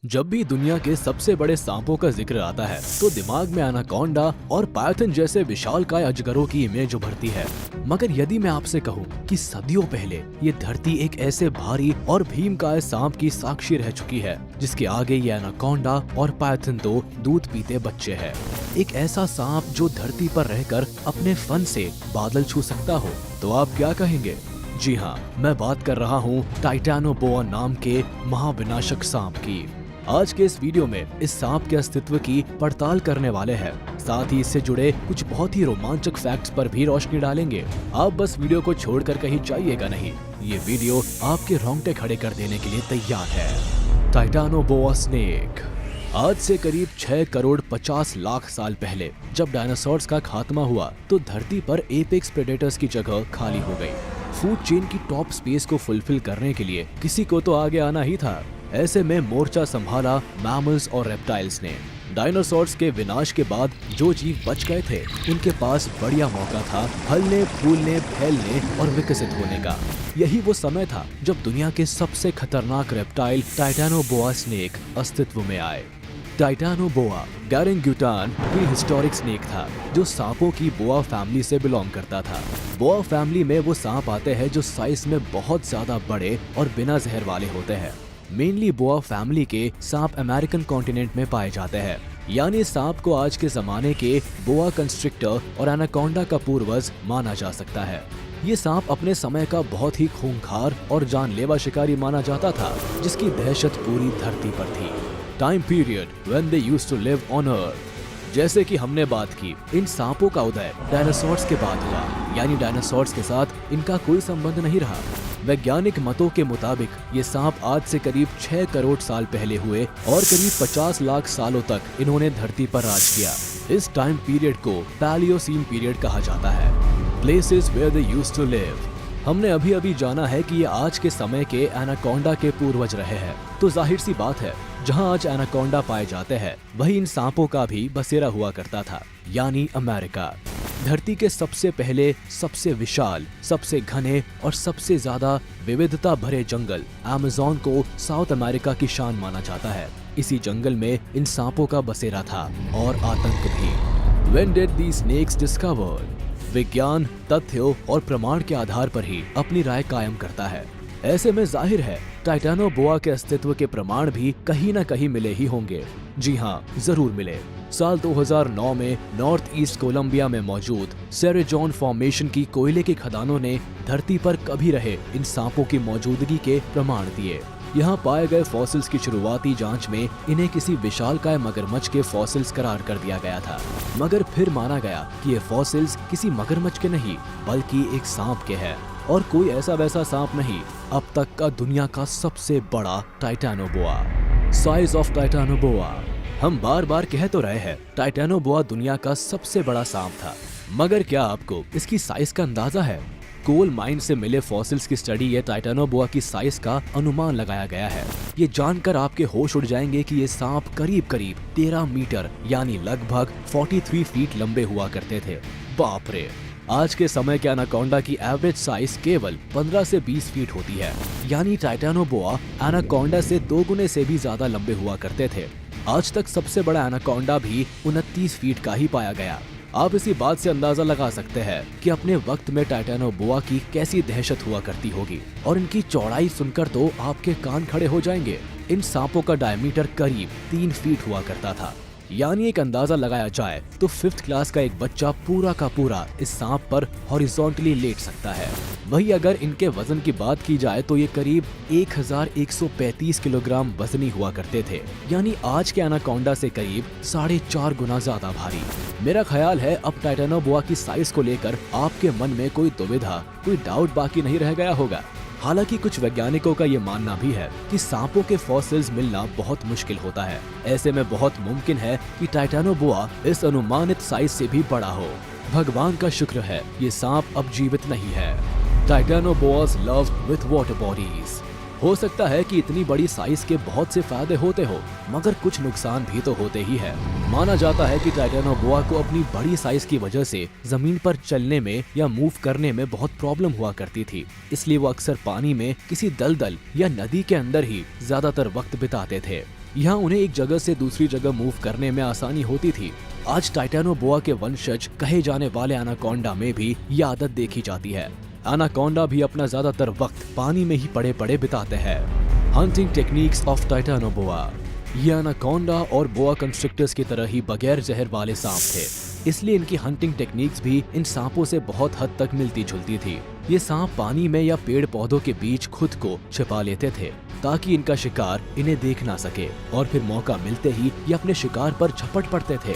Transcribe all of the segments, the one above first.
जब भी दुनिया के सबसे बड़े सांपों का जिक्र आता है तो दिमाग में एनाकोंडा और पायथन जैसे विशालकाय अजगरों की इमेज उभरती है। मगर यदि मैं आपसे कहूं कि सदियों पहले ये धरती एक ऐसे भारी और भीमकाय सांप की साक्षी रह चुकी है जिसके आगे ये एनाकोंडा और पायथन तो दूध पीते बच्चे हैं। एक ऐसा सांप जो धरती पर रहकर अपने फन से बादल छू सकता हो, तो आप क्या कहेंगे? जी हाँ, मैं बात कर रहा हूँ टाइटैनोबोआ नाम के महाविनाशक सांप की। आज के इस वीडियो में इस सांप के अस्तित्व की पड़ताल करने वाले हैं, साथ ही इससे जुड़े कुछ बहुत ही रोमांचक फैक्ट्स पर भी रोशनी डालेंगे। आप बस वीडियो को छोड़कर कहीं जाइएगा नहीं, ये वीडियो आपके रोंगटे खड़े कर देने के लिए तैयार है। टाइटैनोबोआ स्नेक। आज से करीब 6 करोड़ 50 लाख साल पहले जब डायनासोर्स का खात्मा हुआ तो धरती पर एपेक्स प्रेडेटर्स की जगह खाली हो गई। फूड चेन की टॉप स्पेस को फुलफिल करने के लिए किसी को तो आगे आना ही था। ऐसे में मोर्चा संभाला मैमल्स और रेप्टाइल्स ने। डायनासोर्स के विनाश के बाद जो जीव बच गए थे उनके पास बढ़िया मौका था फलने, फूलने, फैलने और विकसित होने का। यही वो समय था जब दुनिया के सबसे खतरनाक रेप्टाइल टाइटैनोबोआ स्नेक अस्तित्व में आए। टाइटैनोबोआ गैरेंगुटान प्रीहिस्टोरिक स्नेक था जो सांपों की बोआ फैमिली से बिलोंग करता था। बोआ फैमिली में वो सांप आते हैं जो साइज में बहुत ज्यादा बड़े और बिना जहर वाले होते हैं। मेनली बोआ फैमिली के सांप अमेरिकन कॉन्टिनेंट में पाए जाते हैं, यानी सांप को आज के जमाने के बोआ कंस्ट्रिक्टर और एनाकोंडा का पूर्वज माना जा सकता है। ये सांप अपने समय का बहुत ही खूंखार और जानलेवा शिकारी माना जाता था जिसकी दहशत पूरी धरती पर थी। Time period when they used to live on earth. जैसे कि हमने बात की, इन सांपों का उदय डायनासोर्स के बाद हुआ, यानी डायनासोर्स के साथ इनका कोई संबंध नहीं रहा। वैज्ञानिक मतों के मुताबिक ये सांप आज से करीब 6 करोड़ साल पहले हुए और करीब 50 लाख सालों तक इन्होंने धरती पर राज किया। इस टाइम पीरियड को पैलियोसीन पीरियड कहा जाता है। Places where they used to live. हमने अभी अभी जाना है कि ये आज के समय के एनाकोंडा के पूर्वज रहे हैं, तो जाहिर सी बात है जहां आज एनाकोंडा पाए जाते हैं वहीं इन सांपों का भी बसेरा हुआ करता था, यानी अमेरिका। धरती के सबसे पहले, सबसे विशाल, सबसे घने और सबसे ज्यादा विविधता भरे जंगल अमेज़न को साउथ अमेरिका की शान माना जाता है। इसी जंगल में इन सांपों का बसेरा था और आतंक भी। When did these snakes discovered? विज्ञान तथ्यों और प्रमाण के आधार पर ही अपनी राय कायम करता है। ऐसे में जाहिर है टाइटैनोबोआ के अस्तित्व के प्रमाण भी कहीं न कहीं मिले ही होंगे। जी हाँ, जरूर मिले। साल 2009 में नॉर्थ ईस्ट कोलंबिया में मौजूद सेरेजोन फॉर्मेशन की कोयले की खदानों ने धरती पर कभी रहे इन सांपों की मौजूदगी के प्रमाण दिए। यहाँ पाए गए फॉसिल्स की शुरुआती जांच में इन्हें किसी विशालकाय मगरमच्छ के फॉसिल्स करार कर दिया गया था, मगर फिर माना गया कि ये फॉसिल्स किसी मगरमच्छ के नहीं बल्कि एक सांप के हैं, और कोई ऐसा वैसा सांप नहीं, अब तक का दुनिया का सबसे बड़ा टाइटैनोबोआ। Size of टाइटैनोबोआ। हम बार बार कह तो रहे हैं टाइटैनोबोआ दुनिया का सबसे बड़ा सांप था, मगर क्या आपको इसकी साइज का अंदाजा है? कोल माइन से मिले फॉसिल्स की स्टडी ये टाइटैनोबोआ की साइज का अनुमान लगाया गया है। ये जानकर आपके होश उड़ जाएंगे कि ये सांप करीब करीब 13 मीटर यानी लगभग 43 फीट लंबे हुआ करते थे। बाप रे! आज के समय के एनाकोंडा की एवरेज साइज केवल 15 से 20 फीट होती है, यानी टाइटैनोबोआ एनाकोंडा से 2 गुने से भी ज्यादा लंबे हुआ करते थे। आज तक सबसे बड़ा एनाकोंडा भी 29 फीट का ही पाया गया। आप इसी बात से अंदाजा लगा सकते हैं कि अपने वक्त में टाइटैनोबोआ की कैसी दहशत हुआ करती होगी, और इनकी चौड़ाई सुनकर तो आपके कान खड़े हो जाएंगे। इन सांपों का डायमीटर करीब 3 फीट हुआ करता था, यानी एक अंदाजा लगाया जाए तो 5th क्लास का एक बच्चा पूरा का पूरा इस सांप पर हॉरिजॉन्टली लेट सकता है। वही अगर इनके वजन की बात की जाए तो ये करीब 1135 किलोग्राम वजनी हुआ करते थे, यानी आज के एनाकोंडा से करीब 4.5 गुना ज्यादा भारी। मेरा ख्याल है अब टाइटैनोबोआ की साइज को लेकर आपके मन में कोई दुविधा, कोई डाउट बाकी नहीं रह गया होगा। हालांकि कुछ वैज्ञानिकों का ये मानना भी है कि सांपों के फॉसिल्स मिलना बहुत मुश्किल होता है। ऐसे में बहुत मुमकिन है कि टाइटैनोबोआ इस अनुमानित साइज से भी बड़ा हो। भगवान का शुक्र है ये सांप अब जीवित नहीं है। टाइटैनोबोआस लव विथ वाटर बॉडीज। हो सकता है कि इतनी बड़ी साइज के बहुत से फायदे होते हो, मगर कुछ नुकसान भी तो होते ही है। माना जाता है कि टाइटैनोबोआ को अपनी बड़ी साइज की वजह से जमीन पर चलने में या मूव करने में बहुत प्रॉब्लम हुआ करती थी, इसलिए वो अक्सर पानी में किसी दलदल या नदी के अंदर ही ज्यादातर वक्त बिताते थे। यहाँ उन्हें एक जगह से दूसरी जगह मूव करने में आसानी होती थी। आज टाइटैनोबोआ के वंशज कहे जाने वाले एनाकोंडा में भी ये आदत देखी जाती है। एनाकोंडा भी अपना ज्यादातर वक्त पानी में ही पड़े पड़े बिताते हैं। Hunting techniques of Titanoboa. ये एनाकोंडा और बोआ कंस्ट्रिक्टर्स की तरह ही बगैर जहर वाले सांप थे, इसलिए इनकी हंटिंग टेक्निक्स भी इन सांपों से बहुत हद तक मिलती जुलती थी। ये सांप पानी में या पेड़ पौधों के बीच खुद को छिपा लेते थे ताकि इनका शिकार इन्हें देख ना सके, और फिर मौका मिलते ही ये अपने शिकार पर झपट पड़ते थे।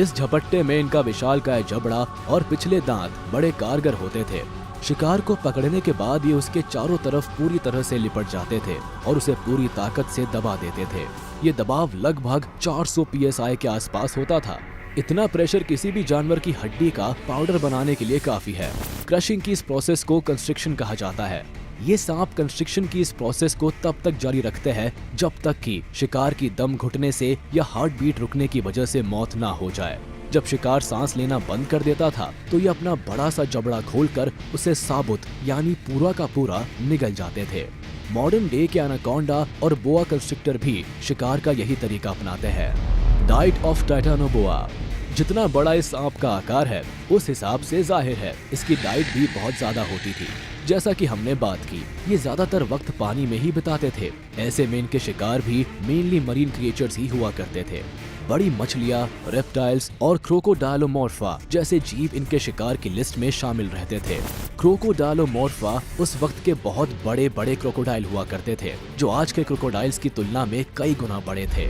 इस झपट्टे में इनका विशालकाय जबड़ा और पिछले दांत बड़े कारगर होते थे। शिकार को पकड़ने के बाद ये उसके चारों तरफ पूरी तरह से लिपट जाते थे और उसे पूरी ताकत से दबा देते थे। ये दबाव लगभग 400 psi के आसपास होता था। इतना प्रेशर किसी भी जानवर की हड्डी का पाउडर बनाने के लिए काफी है। क्रशिंग की इस प्रोसेस को कंस्ट्रिक्शन कहा जाता है। ये सांप कंस्ट्रिक्शन की इस प्रोसेस को तब तक जारी रखते हैं जब तक कि शिकार की दम घुटने से या हार्ट बीट रुकने की वजह से मौत ना हो जाए। जब शिकार सांस लेना बंद कर देता था तो ये अपना बड़ा सा जबड़ा खोलकर उसे साबुत यानी पूरा का पूरा निगल जाते थे। मॉडर्न डे के एनाकोंडा और बोआ कंस्ट्रिक्टर भी शिकार का यही तरीका अपनाते हैं। Diet of Titanoboa. जितना बड़ा इस सांप का आकार है उस हिसाब से जाहिर है इसकी डाइट भी बहुत ज्यादा होती थी। जैसा कि हमने बात की, ये ज्यादातर वक्त पानी में ही बिताते थे। ऐसे में इनके शिकार भी मेनली मरीन क्रिएचर्स ही हुआ करते थे। बड़ी मछलियाँ, रेप्टाइल्स और क्रोकोडायलोमॉर्फा जैसे जीव इनके शिकार की लिस्ट में शामिल रहते थे। क्रोकोडायलोमॉर्फा उस वक्त के बहुत बड़े बड़े क्रोकोडाइल हुआ करते थे जो आज के क्रोकोडाइल्स की तुलना में कई गुना बड़े थे।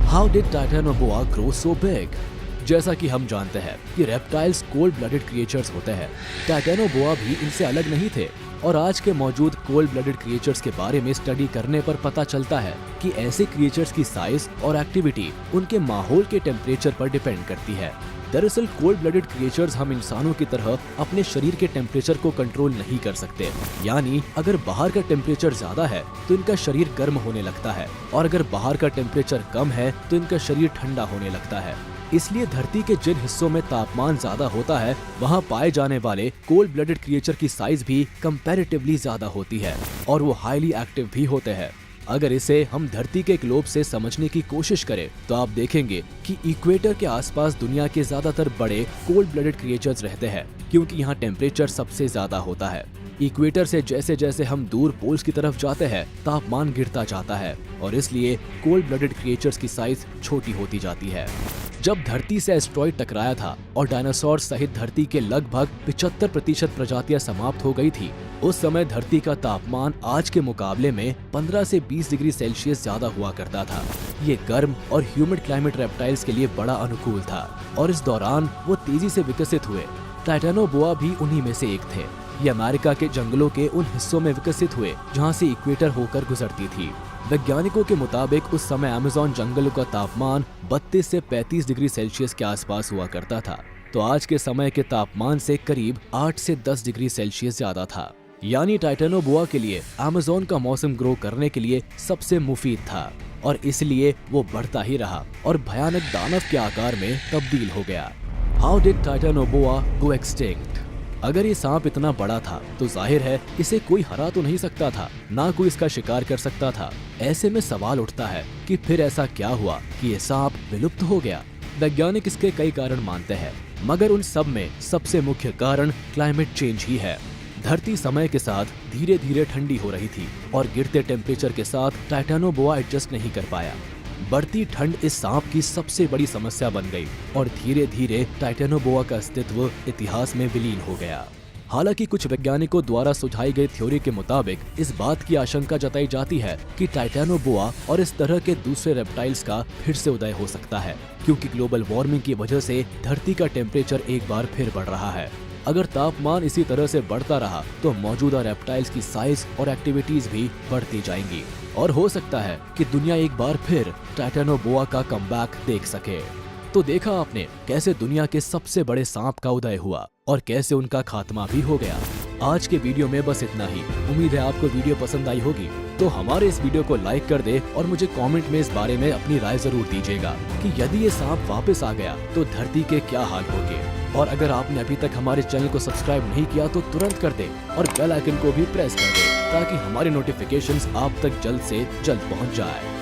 How did Titanoboa grow so big? जैसा कि हम जानते हैं कि रेप्टाइल्स कोल्ड ब्लडेड क्रिएचर्स होते हैं। टाइटैनोबोआ भी इनसे अलग नहीं थे और आज के मौजूद कोल्ड ब्लडेड क्रिएचर्स के बारे में स्टडी करने पर पता चलता है कि ऐसे क्रिएचर्स की साइज और एक्टिविटी उनके माहौल के टेम्परेचर पर डिपेंड करती है। दरअसल कोल्ड ब्लडेड क्रिएचर्स हम इंसानों की तरह अपने शरीर के टेम्परेचर को कंट्रोल नहीं कर सकते। यानी अगर बाहर का टेम्परेचर ज्यादा है तो इनका शरीर गर्म होने लगता है और अगर बाहर का टेम्परेचर कम है तो इनका शरीर ठंडा होने लगता है। इसलिए धरती के जिन हिस्सों में तापमान ज्यादा होता है वहाँ पाए जाने वाले कोल्ड ब्लडेड क्रिएचर की साइज भी कंपैरेटिवली ज्यादा होती है और वो हाईली एक्टिव भी होते हैं। अगर इसे हम धरती के ग्लोब से समझने की कोशिश करें तो आप देखेंगे कि इक्वेटर के आसपास दुनिया के ज्यादातर बड़े कोल्ड ब्लडेड क्रिएचर्स रहते हैं क्योंकि यहाँ टेम्परेचर सबसे ज्यादा होता है। इक्वेटर से जैसे जैसे हम दूर पोल्स की तरफ जाते हैं तापमान गिरता जाता है और इसलिए कोल्ड ब्लडेड क्रिएचर्स की साइज छोटी होती जाती है। जब धरती से एस्ट्रॉइड टकराया था और डायनासोर सहित धरती के लगभग 75% प्रजातियां समाप्त हो गई थी, उस समय धरती का तापमान आज के मुकाबले में 15 से 20 डिग्री सेल्सियस ज्यादा हुआ करता था। ये गर्म और ह्यूमिड क्लाइमेट रेप्टाइल्स के लिए बड़ा अनुकूल था और इस दौरान वो तेजी से विकसित हुए। टाइटैनोबोआ भी उन्हीं में से एक थे। ये अमेरिका के जंगलों के उन हिस्सों में विकसित हुए जहाँ से इक्वेटर होकर गुजरती थी। वैज्ञानिकों के मुताबिक उस समय अमेज़न जंगलों का तापमान 32 से 35 डिग्री सेल्सियस के आसपास हुआ करता था, तो आज के समय के तापमान से करीब 8 से 10 डिग्री सेल्सियस ज्यादा था। यानी टाइटैनोबोआ के लिए अमेज़न का मौसम ग्रो करने के लिए सबसे मुफीद था और इसलिए वो बढ़ता ही रहा और भयानक दानव के आकार में तब्दील हो गया। How did Titanoboa go extinct? अगर ये सांप इतना बड़ा था तो जाहिर है इसे कोई हरा तो नहीं सकता था, ना कोई इसका शिकार कर सकता था। ऐसे में सवाल उठता है कि फिर ऐसा क्या हुआ कि ये सांप विलुप्त हो गया? वैज्ञानिक इसके कई कारण मानते हैं, मगर उन सब में सबसे मुख्य कारण क्लाइमेट चेंज ही है। धरती समय के साथ धीरे धीरे ठंडी हो रही थी और गिरते टेम्परेचर के साथ टाइटैनोबोआ एडजस्ट नहीं कर पाया। बढ़ती ठंड इस सांप की सबसे बड़ी समस्या बन गई और धीरे धीरे टाइटैनोबोआ का अस्तित्व इतिहास में विलीन हो गया। हालांकि कुछ वैज्ञानिकों द्वारा सुझाई गई थ्योरी के मुताबिक इस बात की आशंका जताई जाती है कि टाइटैनोबोआ और इस तरह के दूसरे रेप्टाइल्स का फिर से उदय हो सकता है, क्योंकि ग्लोबल वार्मिंग की वजह से धरती का टेम्परेचर एक बार फिर बढ़ रहा है। अगर तापमान इसी तरह से बढ़ता रहा तो मौजूदा रेप्टाइल्स की साइज और एक्टिविटीज भी बढ़ती जाएंगी और हो सकता है कि दुनिया एक बार फिर टाइटैनोबोआ का कमबैक देख सके। तो देखा आपने कैसे दुनिया के सबसे बड़े सांप का उदय हुआ और कैसे उनका खात्मा भी हो गया। आज के वीडियो में बस इतना ही। उम्मीद है आपको वीडियो पसंद आई होगी, तो हमारे इस वीडियो को लाइक कर दे और मुझे कमेंट में इस बारे में अपनी राय जरूर दीजिएगा कि यदि ये सांप वापस आ गया तो धरती के क्या हाल होंगे। और अगर आपने अभी तक हमारे चैनल को सब्सक्राइब नहीं किया तो तुरंत कर दे और बेल आइकन को भी प्रेस कर दे ताकि हमारे नोटिफिकेशंस आप तक जल्द से जल्द पहुंच जाए।